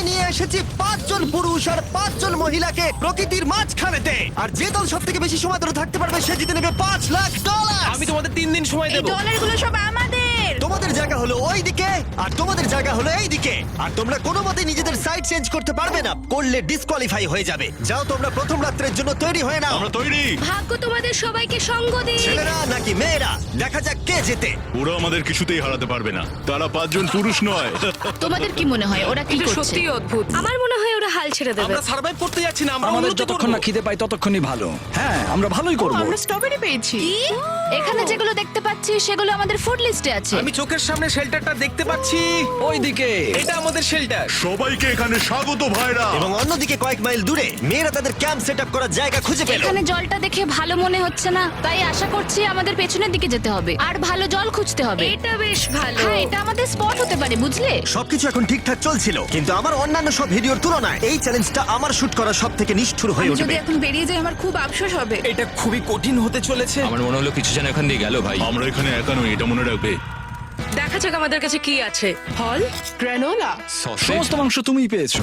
নিয়ে এসেছি 5 জন পুরুষ আর 5 জন মহিলাকে প্রকৃতির মাঝখানেতে, আর যে দল সব থেকে বেশি সময় ধরে থাকতে পারবে সে জিতে নেবে $5,00,000। আমি তোমাদের 3 দিন সময় এই দেবো। ডলারগুলো সব আমাদের। তোমাদের জায়গা হলো ওই দিকে আর তোমাদের জায়গা হলো এই দিকে, আর তোমরা কোনো মতে নিজেদের সাইড চেঞ্জ করতে পারবে না, করলে ডিসকোয়ালিফাই হয়ে যাবে। যাও তোমরা প্রথম রাত্রের জন্য তৈরি হয়ে নাও। আমরা তৈরি। ভাগ্য তোমাদের সবাইকে সঙ্গ দিক। ছেলেরা নাকি মেয়েরা, দেখা যাক কে জেতে। ওরা আমাদের কিছুতেই হারাতে পারবে না, তারা 5 জন পুরুষ নয়। তোমাদের কি মনে হয় ওরা কি এটা করছে? সত্যিই অদ্ভুত। আমার মনে হয় ওরা হাল ছেড়ে দেবে। আমরা সার্ভাইভ করতে যাচ্ছি না, আমরা আমাদের উন্নতি যতক্ষণ না করব। খিদে পাই ততক্ষণই ভালো। হ্যাঁ, আমরা ভালোই করব। আমরা স্ট্রবেরি পেয়েছি। কি? এখানে যেগুলো দেখতে পাচ্ছি সেগুলো আমাদের ফুড লিস্টে আছে। আমি চোখের সামনে শেল্টারটা দেখতে পাচ্ছি। ওইদিকে এটা আমাদের শেল্টার। সবাইকে এখানে স্বাগত ভাইরা। এবং অন্যদিকে কয়েক মাইল দূরে মেয়েরা তাদের ক্যাম্প সেট আপ করার জায়গা খুঁজে পেল। এখানে জলটা দেখে ভালো মনে হচ্ছে না, তাই আশা করছি আমাদের পেছনের দিকে যেতে হবে আর ভালো জল খুঁজতে হবে। এটা বেশ ভালো। হ্যাঁ, এটা আমাদের স্পট হতে পারে, বুঝলে? সবকিছু এখন ঠিকঠাক চলছিল, কিন্তু আমার অন্যান্য সব ভিডিওর তুলনায় এই চ্যালেঞ্জটা আমার শুট করা সব থেকে নিষ্ঠুর হয়ে যদি উঠবে। এখন বেরিয়ে যাই আমার খুব আফসোস হবে। এটা খুবই কঠিন হতে চলেছে। আমার মনে হলো কিছু যেন এখান দিয়ে গেল ভাই। আমরা এখানে একা নই, এটা মনে রাখবে। দেখা যাক আমাদের কাছে কি আছে। ফল, গ্রানোলা। সমস্ত মাংস তুমিই পেয়েছো।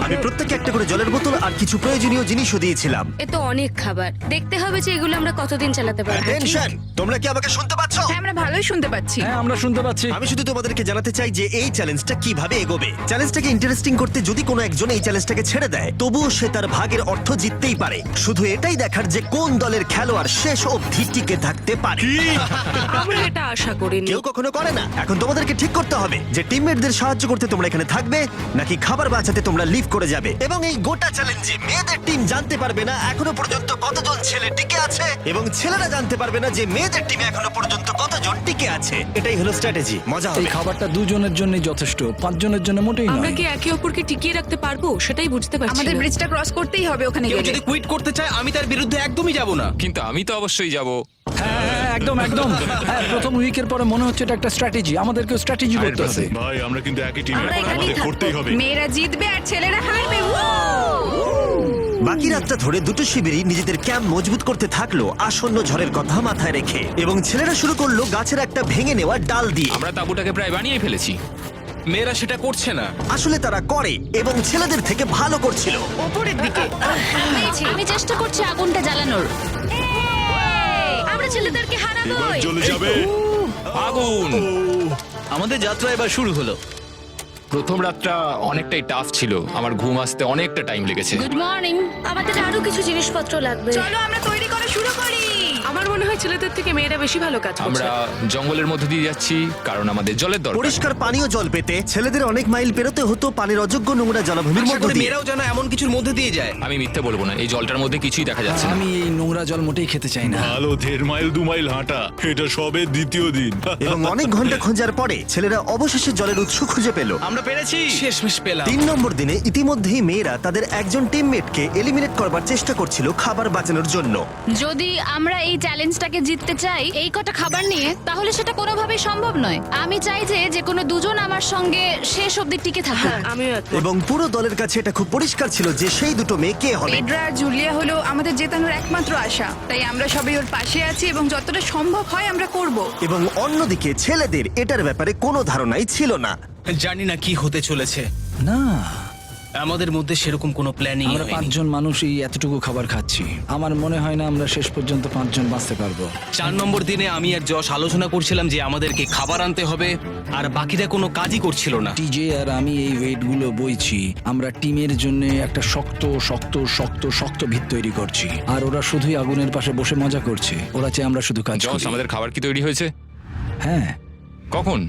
আমি প্রত্যেককে একটা করে জলের বোতল আর কিছু প্রয়োজনীয় জিনিসও দিয়েছিলাম। এ তো অনেক খাবার। দেখতে হবে যে এগুলো আমরা কতদিন চালাতে পারবো। টেনশন, তোমরা কি আমাকে শুনতে পাচ্ছ? হ্যাঁ, আমরা ভালোই শুনতে পাচ্ছি। হ্যাঁ, আমরা শুনতে পাচ্ছি। আমি শুধু তোমাদেরকে জানাতে চাই যে এই চ্যালেঞ্জটা কিভাবে এগোবে। চ্যালেঞ্জটাকে ইন্টারেস্টিং করতে যদি কোনো একজন এই চ্যালেঞ্জটাকে ছেড়ে দেয়, তবুও সে তার ভাগের অর্থ জিততেই পারে। শুধু এটাই দেখার যে কোন দলের খেলোয়াড় শেষ অবধি টিকে থাকতে পারে। আমরা এটা আশা করিনি। কেউ কখনো করে না। এখন তোমাদেরকে ঠিক করতে হবে যে টিমমেটদের সাহায্য করতে তোমরা এখানে থাকবে নাকি খাবার বাঁচাতে তোমরা লিভ করে যাবে। এবং এই গোটা চ্যালেঞ্জে মেয়েদের টিম জানতে পারবে না এখনো পর্যন্ত কতজন ছেলে টিকে আছে, এবং ছেলেরা জানতে পারবে না যে মেয়েদের টিমে এখনো পর্যন্ত কতজন টিকে আছে। এটাই হলো স্ট্র্যাটেজি। মজা এই হবে। খাবারটা 2 জনের জন্যই যথেষ্ট, 5 জনের জন্য মোটেই আমরা নয়। কি একে অপরকে টিকিয়ে রাখতে পারবো সেটাই বুঝতে পারছি আমাদের না। ব্রিজটা ক্রস করতেই হবে ওখানে কেউ গেলে। যদি কুইট করতে চায় আমি তার বিরুদ্ধে একদমই যাব না। কিন্তু আমি তো অবশ্যই যাব। হ্যাঁ, হ্যাঁ, একদম একদম। হ্যাঁ, প্রথম উইকের পরে মনে হচ্ছে এটা একটা স্ট্র্যাটেজি। আমাদেরকেও স্ট্র্যাটেজি করতে হবে। ভাই আমরা কিন্তু একই টিমে, আমরা এখানেই আমাদের থাকবো। করতেই হবে। মেয়েরা জিতবে আর ছেলেরা হারবে। বাকি রাতটা ধরে দুটো শিবিরই নিজেদের ক্যাম্প মজবুত করতে থাকলো আসন্ন ঝড়ের কথা মাথায় রেখে, এবং ছেলেরা শুরু করলো গাছের একটা ভেঙে নেওয়া ডাল দিয়ে। আমরা তাঁবুটাকে প্রায় বানিয়ে ফেলেছি। মেয়েরা সেটা করছে না। আসলে তারা করে এবং ছেলেদের থেকে ভালো করছিল। ওপরের দিকে। আমি চেষ্টা করছি আগুনটা জ্বালানোর। আমরা ছেলেদেরকে হারাবো। এবার চলে যাবে। আগুন! আমাদের যাত্রা এবার শুরু হলো। প্রথম রাতটা অনেকটাই টাফ ছিল, আমার ঘুম আসতে অনেকটা টাইম লেগেছে। Good morning. আমাদের আরো কিছু জিনিসপত্র লাগবে। চলো আমরা তৈরি করা শুরু করি। আমার মনে হয় ছেলেদের থেকে মেয়েরা বেশি ভালো কাজ করছে। আমরা জঙ্গলের মধ্যে দিয়ে যাচ্ছি কারণ আমাদের জলের দরকার। পরিষ্কার পানীয় জল পেতে ছেলেদের অনেক মাইল পেরোতে হতো পানির অযোগ্য নোংরা জলাভূমির আশা মধ্য করি দিয়ে। মেয়েরাও যেন এমন কিছুর মধ্যে দিয়ে যায়। আমি মিথ্যে বলবো না, এই জলটার মধ্যে কিছুই দেখা যাচ্ছে না। আমি এই নোংরা জল মোটেই খেতে চাই না। ভালো 1.5 মাইল 2 মাইল হাঁটা, এটা সবে দ্বিতীয় দিন। এবং অনেক ঘন্টা খোঁজার পরে ছেলেরা অবশেষে জলের উৎস খুঁজে পেল। আমরা পেরেছি, শেষমেশ পেলাম। 3 নম্বর দিনে ইতিমধ্যেই মেয়েরা তাদের একজন টিমমেটকে এলিমিনেট করবার চেষ্টা করছিল খাবার বাঁচানোর জন্য। যদি আমরা এই চ্যালেঞ্জটাকে জিততে চাই এই কটা খাবার নিয়ে, তাহলে সেটা কোনোভাবেই সম্ভব নয়। আমি চাই যে কোনো দুজন আমার সঙ্গে শেষ অবধি টিকে থাকুক। হ্যাঁ, আমিও একমত। এবং পুরো দলের কাছে এটা খুব পরিষ্কার ছিল যে সেই দুটো মেয়ে কে হবে। পেড্রা আর জুলিয়া হলো আমাদের জেতানোর একমাত্র আশা, তাই আমরা সবাই ওর পাশে আছি এবং যতটা সম্ভব হয় আমরা করব। এবং অন্যদিকে ছেলেদের এটার ব্যাপারে কোনো ধারণাই ছিল না। জানি না কি হতে চলেছে। না, আমাদের মধ্যে সেরকম কোনো প্ল্যানিং আমরা 5 জন মানুষ এই এতটুকু খাবার খাচ্ছি। আমার মনে হয় না আমরা শেষ পর্যন্ত 5 জন বাঁচতে পারবো। 4 নম্বর দিনে আমি আর যশ আলোচনা করছিলাম যে আমাদেরকে খাবার আনতে হবে, আর বাকিরা কোনো কাজই করছিল না। টিজে আর আমি এই ওয়েটগুলো বইছি। আমরা টিমের জন্য একটা শক্ত শক্ত শক্ত শক্ত ভিত তৈরি করছি, আর ওরা শুধুই আগুনের পাশে বসে মজা করছে। ওরা চাই আমরা শুধু কাজ জস, করি। আমাদের খাবার কি তৈরি হয়েছে? হ্যাঁ, কখন?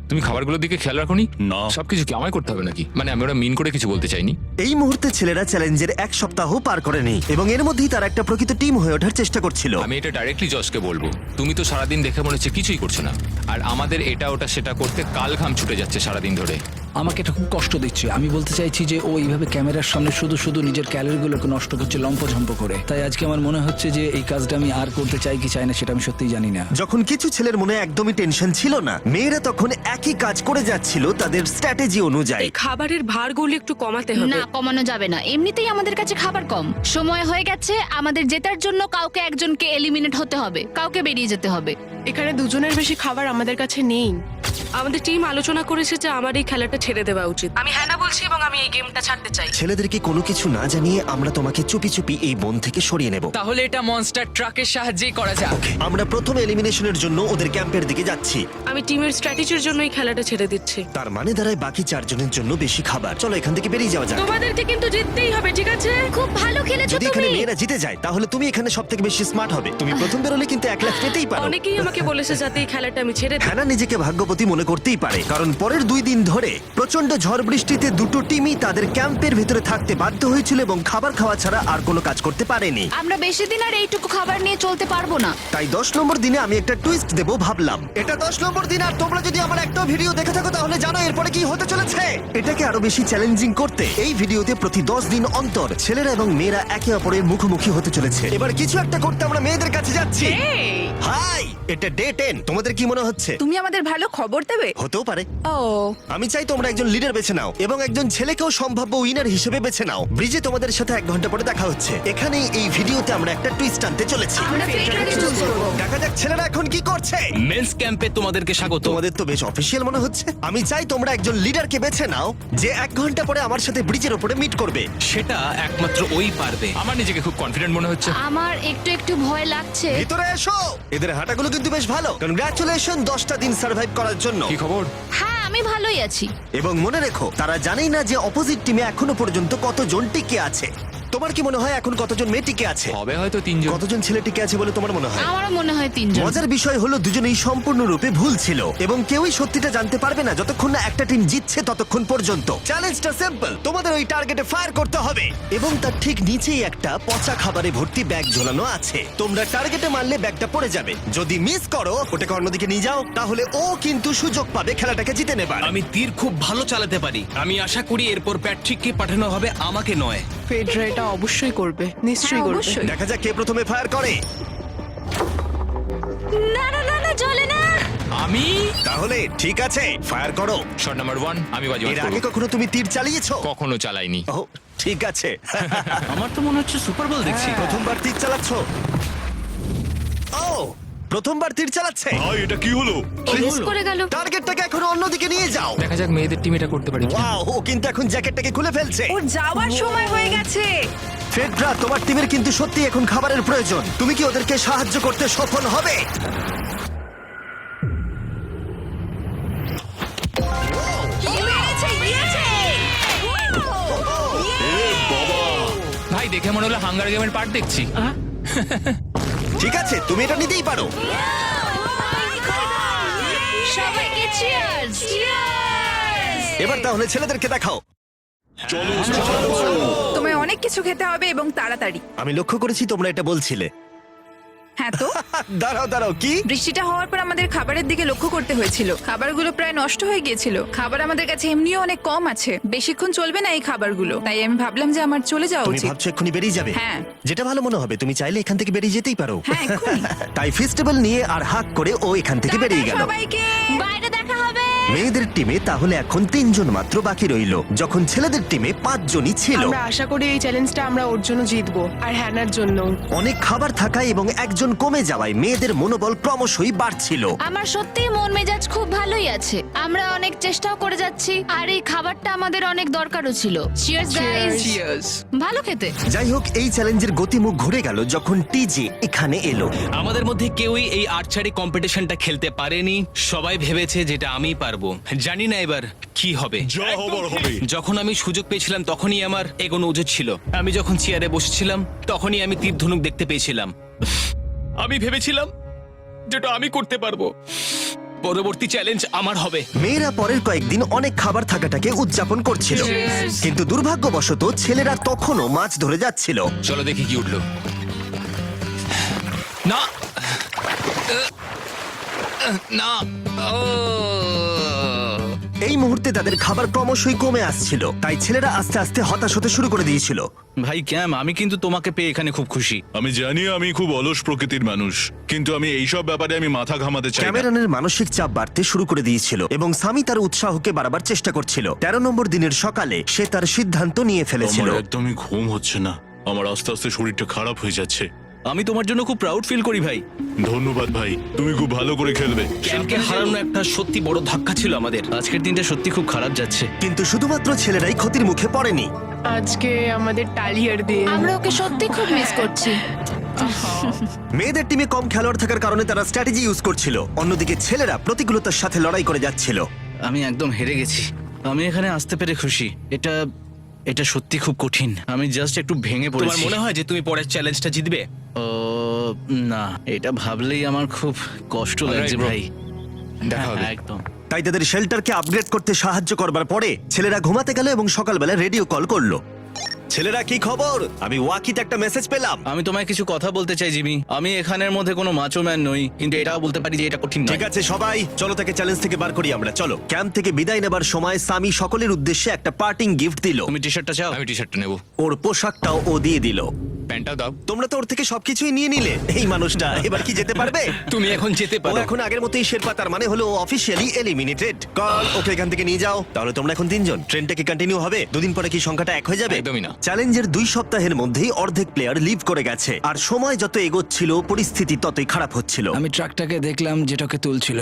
তুমি খাবারগুলোর দিকে খেয়াল রাখোনি? না। সবকিছু কি আমায় করতে হবে নাকি? মানে আমি ওরা মিন করে কিছু বলতে চাইনি। এই মুহূর্তে ছেলেরা চ্যালেঞ্জের 1 সপ্তাহ পার করেনি, এবং এর মধ্যেই তারা একটা প্রকৃত টিম হয়ে ওঠার চেষ্টা করছিল। আমি এটা ডাইরেক্টলি জসকে বলবো। তুমি তো সারাদিন দেখে মনে হচ্ছে কিছুই করছো না, আর আমাদের এটা ওটা সেটা করতে কাল ঘাম ছুটে যাচ্ছে সারাদিন ধরে। আমাকে এটা খুব কষ্ট দিচ্ছে। আমি বলতে চাইছি যে ও এইভাবে ক্যামেরার সামনে শুধু শুধু নিজের ক্যালোরিগুলোকে নষ্ট করছে লম্পঝম্প করে। তাই আজকে আমার মনে হচ্ছে যে এই কাজটা আমি আর করতে চাই কি চাই না সেটা আমি সত্যিই জানি না। যখন কিছু ছেলের মনে একদমই টেনশন ছিল না, মেয়েরা তখন একই কাজ করে যাচ্ছিল তাদের স্ট্র্যাটেজি অনুযায়ী। এই খাবারের ভারগুলো একটু কমাতে হবে। না, কমানো যাবে না। এমনিতেই আমাদের কাছে খাবার কম। সময় হয়ে গেছে আমাদের জেতার জন্য কাউকে একজনকে এলিমিনেট হতে হবে, কাউকে বেরিয়ে যেতে হবে। এখানে 2 জনের বেশি খাবার আমাদের কাছে নেই। আমাদের টিম আলোচনা করেছে যে আমার এই খেলাটা ছেড়ে দেওয়া উচিত। আমি হ্যাঁ বলছি এবং আমি এই গেমটা ছাড়তে চাই। ছেলেদেরকে কোনো কিছু না জানিয়ে আমরা তোমাকে চুপি চুপি এই বন থেকে সরিয়ে নেব। তাহলে এটা মনস্টার ট্রাকের সাহায্যেই করা যাক। আমরা প্রথম এলিমিনেশনের জন্য ওদের ক্যাম্পের দিকে যাচ্ছি। আমি টিমের স্ট্র্যাটেজির জন্য এই খেলাটা ছেড়ে দিচ্ছি। তার মানে দাঁড়ায় বাকি 4 জনের জন্য বেশি খাবার। চলো এখান থেকে বেরিয়ে যাওয়া যাক। তোমাদেরকে কিন্তু জিততেই হবে, ঠিক আছে? খুব ভালো খেলেছো যদি এখানে তুমি। মেয়েরা জিতে যায় তাহলে তুমি এখানে সবথেকে বেশি স্মার্ট হবে। তুমি প্রথম বেরোলে কিন্তু 1 লাখ পেতেই পারো। অনেকেই আমাকে বলেছে যাতে এই খেলাটা আমি ছেড়ে দিই। হ্যানা নিজেকে ভাগ্যবতী মনে করতেই পারে, কারণ পরের 2 দিন ধরে প্রচন্ড ঝড় বৃষ্টিতে দুটো টিমই তাদের ক্যাম্পের ভিতরে থাকতে বাধ্য হয়েছিল এবং খাবার খাওয়া ছাড়া আর কোনো কাজ করতে পারেনি। আমরা বেশি দিন আর এইটুকু খাবার নিয়ে চলতে পারবো না। তাই 10 নম্বর দিনে আমি একটা টুইস্ট দেব ভাবলাম। এটা 10 নম্বর দিন আর তোমরা যদি আমার একটা ভিডিও দেখে থাকো তাহলে জানো এরপরে কি হতে চলেছে। এটাকে আরো বেশি চ্যালেঞ্জিং করতে এই ভিডিওতে প্রতি 10 দিন অন্তর ছেলেরা এবং মেয়েরা একে অপরের মুখোমুখি হতে চলেছে। এবার কিছু একটা করতে আমরা মেয়েদের কাছে যাচ্ছি। হাই, এটা ডে 10। তোমাদের কি মনে হচ্ছে? তুমি আমাদের ভালো খবর দেবে? হতেও পারে। ও, আমি চাই তোমরা একজন লিডার বেছে নাও এবং একজন ছেলেকেও সম্ভাব্য উইনার হিসেবে বেছে নাও। ব্রিজে তোমাদের সাথে 1 ঘন্টা পরে দেখা হচ্ছে। এখানেই এই ভিডিওতে আমরা একটা টুইস্ট আনতে চলেছি। আমরা ফেডরারকে চুজ করব। দেখা যাক ছেলেরা এখন কি করছে। মেন্স ক্যাম্পে তোমাদেরকে স্বাগত। তোমাদের তো বেশ অফিসিয়াল মনে হচ্ছে। আমি চাই তোমরা একজন লিডারকে বেছে নাও যে 1 ঘন্টা পরে আমার সাথে ব্রিজের উপরে মিট করবে। সেটা একমাত্র ওই পারবে। আমার নিজেকে খুব কনফিডেন্ট মনে হচ্ছে। আমার একটু একটু ভয় লাগছে। ভিতরে এসো। এদের হাঁটাগুলো কিন্তু বেশ ভালো। কনগ্রাচুলেশন 10টা দিন সার্ভাইভ করার জন্য। কি খবর? হ্যাঁ, আমি ভালোই আছি। এবং মনে রেখো তারা জানেই না যে অপোজিট টিমে এখনো পর্যন্ত কতজন টিকে আছে। তোমার কি মনে হয় এখন কতজন মেয়ে টিকে আছে? হবে হয়তো 3 জন। কতজন ছেলে টিকে আছে বলে তোমার মনে হয়? আমারও মনে হয় 3 জন। মজার বিষয় হলো দুজনেই সম্পূর্ণরূপে ভুল ছিল এবং কেউই সত্যিটা জানতে পারবে না যতক্ষণ না একটা টিম জিতছে ততক্ষণ পর্যন্ত। চ্যালেঞ্জটা সিম্পল, তোমাদের ওই টার্গেটে ফায়ার করতে হবে এবং তার ঠিক নিচেই একটা পচা খাবারে ভর্তি ব্যাগ ঝোলানো আছে। তোমরা টার্গেটে মারলে ব্যাগটা পড়ে যাবে। যদি মিস করো ওটাকে অন্যদিকে নিয়ে যাও তাহলে ও কিন্তু সুযোগ পাবে খেলাটাকে জিতে নেবার। আমি তীর খুব ভালো চালাতে পারি। আমি আশা করি এরপর প্যাট্রিককে পাঠানো হবে, আমাকে নয়। ফেডরা এটা অবশ্যই করবে, নিশ্চয়ই হ্যাঁ, করবে। অবশ্যই। দেখা যাক কে প্রথমে ফায়ার করে। না না না না, চলে না। আমি তাহলে ঠিক আছে, ফায়ার করো। শট নাম্বার 1 আমি বাজি এর আগে কখনো তুমি তীর চালিয়েছো? কখনো চালাইনি। ও ঠিক আছে। আমার তো মনে হচ্ছে সুপার বল দেখছি। প্রথমবার তীর চালাচ্ছো? ও প্রথমবার তীর চালাচ্ছে। ভাই এটা কি হলো? মিস করে গেল। টার্গেটটাকে এখন অন্যদিকে নিয়ে যাও। দেখা যাক মেয়েদের টিম এটা করতে পারে কি। ওয়াও, ও কিন্তু এখন জ্যাকেটটাকে খুলে ফেলছে। ওর যাওয়ার সময় হয়ে গেছে। ফেডরা, তোমার টিমের কিন্তু সত্যি এখন খাবারের প্রয়োজন। তুমি কি ওদেরকে সাহায্য করতে সফল হবে? ভাই দেখে মনে হলো হাঙ্গার গেমের পার্ট দেখছি। ঠিক আছে, তুমি এটা নিতেই পারো। সবাইকে চিয়ার্স। এবার তাহলে ছেলেদেরকে দেখাও। তোমায় অনেক কিছু খেতে হবে এবং তাড়াতাড়ি। আমি লক্ষ্য করেছি তোমরা এটা বলছিলে। হ্যাঁ তো, দাঁড়াও দাঁড়াও, কি? বৃষ্টিটা হওয়ার পর আমাদের খাবারের দিকে লক্ষ্য করতে হয়েছিল। খাবারগুলো প্রায় নষ্ট হয়ে গিয়েছিল। খাবার আমাদের কাছে এমনিও অনেক কম আছে, বেশিক্ষণ চলবে না এই খাবারগুলো। তাই আমি ভাবলাম যে আমার চলে যাওয়া তুমি উচিত। ভাবছো এক্ষুনি বেরিয়ে যাবে? হ্যাঁ। যেটা ভালো মনে হবে। তুমি চাইলে এখান থেকে বেরিয়ে যেতেই পারো। হ্যাঁ, এক্ষুনি। তাই ফেস্টিভ্যাল নিয়ে আর হাক করে ও এখান থেকে বেরিয়ে গেল। সবাইকে বাইরে দেখা হবে। মেয়েদের টিমে তাহলে এখন 3 জন মাত্র বাকি রইল, যখন ছেলেদের টিমে 5 জনই ছিল। আমরা আশা করি এই চ্যালেঞ্জটা আমরা ওর জন্য জিতবো আর হ্যানার জন্য। অনেক খাবার থাকায় এবং একজন কমে যাওয়ায় মেয়েদের মনোবল ক্রমশই বাড়ছিল। আমার সত্যিই মন মেজাজ খুব ভালোই আছে। আমরা অনেক চেষ্টাও করে যাচ্ছি আর এই খাবারটা আমাদের অনেক দরকারও ছিল। Cheers guys. ভালো খেতে। যাই হোক, এই চ্যালেঞ্জের গতিমুখ ঘুরে গেল যখন টিজে এখানে এলো। আমাদের মধ্যে কেউই এই আর্চারি কম্পিটিশনটা খেলতে পারেনি। সবাই ভেবেছে যেটা আমি পারবো। জানি না এবার কি হবে। যা হবার হবে। যখন আমি সুযোগ পেয়েছিলাম তখনই আমার এগোনো উচিত ছিল। আমি যখন চেয়ারে বসেছিলাম তখনই আমি তীর ধনুক দেখতে পেয়েছিলাম। আমি ভেবেছিলাম যেটা আমি করতে পারবো। পরবর্তী চ্যালেঞ্জ আমার হবে। মেয়েরা পরের কয়েকদিন অনেক খাবার থাকাটাকে উদযাপন করছিল, কিন্তু দুর্ভাগ্যবশত ছেলেরা তখনও মাছ ধরে যাচ্ছিল। চলো দেখি কি উঠলো। না না ও এই মুহূর্তে তাদের খাবার ক্রমশই কমে আসছিল, তাই ছেলেরা আস্তে আস্তে হতাশ হতে শুরু করে দিয়েছিল। ভাই ক্যাম, আমি কিন্তু তোমাকে পেয়ে এখানে খুব খুশি। আমি জানি আমি খুব অলস প্রকৃতির মানুষ, কিন্তু আমি এইসব ব্যাপারে আমি মাথা ঘামাতে চাই না। ক্যামেরনের মানসিক চাপ বাড়তে শুরু করে দিয়েছিল এবং সামি তার উৎসাহকে বাড়াবার চেষ্টা করছিল। 13 নম্বর দিনের সকালে সে তার সিদ্ধান্ত নিয়ে ফেলেছিল। আমার একদমই ঘুম হচ্ছে না। আমার আস্তে আস্তে শরীরটা খারাপ হয়ে যাচ্ছে। আমি তোমার জন্য খুব প্রাউড ফিল করি ভাই। ধন্যবাদ ভাই, তুমি খুব ভালো করে খেলবে। ক্যাম্পকে হারানো একটা সত্যি বড় ধাক্কা ছিল আমাদের। আজকের দিনটা সত্যি খুব খারাপ যাচ্ছে। কিন্তু শুধুমাত্র ছেলেরাই ক্ষতির মুখে পড়েনি। আজকে আমাদের টালিয়ার দিন। আমরা ওকে সত্যি খুব মিস করছি। মেয়েদের টিমে কম খেলোয়াড় থাকার কারণে তারা স্ট্র্যাটেজি ইউজ করছিল, অন্যদিকে ছেলেরা প্রতিকূলতার সাথে লড়াই করে যাচ্ছিল। আমি একদম হেরে গেছি। আমি এখানে আসতে পেরে খুশি। এটা সত্যি খুব কঠিন। আমি জাস্ট একটু ভেঙে তোমার পড়েছি। মনে হয় যে তুমি পরের চ্যালেঞ্জটা জিতবে? ও না, এটা ভাবলেই আমার খুব কষ্ট লাগছে bro. ভাই। দেখা হবে। হ্যাঁ, একদম। তাই তাদের শেল্টারকে আপগ্রেড করতে সাহায্য করবার পরে ছেলেরা ঘুমাতে গেল এবং সকালবেলা রেডিও কল করলো। ছেলেরা, কি খবর? আমি ওয়াকিতে একটা মেসেজ পেলাম। আমি তোমায় কিছু কথা বলতে চাই জিমি। আমি এখানের মধ্যে কোনো মাচো ম্যান নই, কিন্তু এটাও বলতে পারি যে এটা কঠিন নয়। ঠিক আছে সবাই, চলো তাকে চ্যালেঞ্জ থেকে বার করি আমরা। চলো। ক্যাম্প থেকে বিদায় নেবার সময় সামি সকলের উদ্দেশ্যে একটা পার্টিং গিফট দিল। তুমি টি শার্টটা চাও? আমি টি শার্টটা নেবো, ওর পোশাকটাও ও দিয়ে দিল। প্যান্টটাও দাও। তোমরা তো ওর থেকে সবকিছুই নিয়ে নিলে। এই মানুষটা এবার কি যেতে পারবে? তুমি এখন যেতে ও পারো। এখন আগের মতোই শেরপা, তার মানে হলো অফিসিয়ালি এলিমিনেটেড। কল ওকে এখান থেকে নিয়ে যাও। তাহলে তোমরা এখন 3 জন। ট্রেনটা কি কন্টিনিউ হবে? দুদিন পরে কি সংখ্যাটা 1 হয়ে যাবে? একদমই না। চ্যালেঞ্জের 2 সপ্তাহের মধ্যেই অর্ধেক প্লেয়ার লিভ করে গেছে, আর সময় যত এগোচ্ছিল পরিস্থিতি ততই খারাপ হচ্ছিল। আমি ট্রাকটাকে দেখলাম যেটাকে তুলছিল।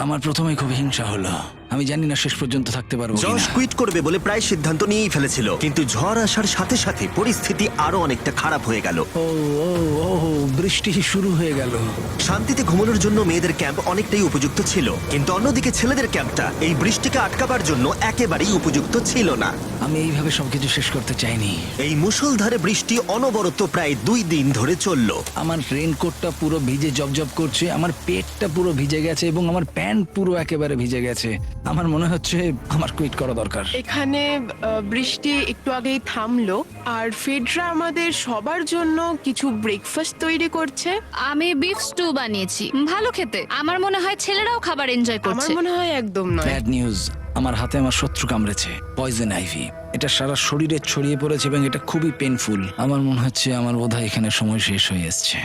আমার প্রথমে খুব হিংসা হলো। আমি জানি না শেষ পর্যন্ত থাকতে পারবো জশ কিনা। কুইট করবে বলে প্রায় সিদ্ধান্ত নিয়েই ফেলেছিল, কিন্তু ঝড় আসার সাথে সাথে পরিস্থিতি আরো অনেকটা খারাপ হয়ে গেল। ও ও ও বৃষ্টি শুরু হয়ে গেল। শান্তিতে ঘুমানোর জন্য মেয়েদের ক্যাম্প অনেকটাই উপযুক্ত ছিল, কিন্তু অন্যদিকে ছেলেদের ক্যাম্পটা এই বৃষ্টিকে আটকাবার জন্য একেবারেই উপযুক্ত ছিল না। আমি এইভাবে সবকিছু শেষ করতে চাইনি। এই মুষলধারে বৃষ্টি অনবরত প্রায় 2 দিন ধরে চলল। আমার রেইনকোটটা পুরো ভিজে জবজব করছে, আমার পেটটা পুরো ভিজে গেছে এবং আমার প্যান্ট পুরো একেবারে ভিজে গেছে। আমার মনে হচ্ছে আমার কুইট করা দরকার। এখানে বৃষ্টি একটু আগেই থামলো, আর ফেডরা আমাদের সবার জন্য কিছু ব্রেকফাস্ট তৈরি করছে। আমি বিফ স্টু বানিয়েছি, ভালো খেতে। আমার মনে হয় ছেলেরাও খাবার এনজয় আমার করছে। মনে হয় একদম নয়। ব্যাড নিউজ, আমার হাতে আমার শত্রু কামড়েছে, পয়জন আইভি। এটা সারা শরীরে ছড়িয়ে পড়েছে এবং এটা খুবই পেইনফুল। আমার মনে হচ্ছে আমার বোধহয় এখানে সময় শেষ হয়ে এসেছে।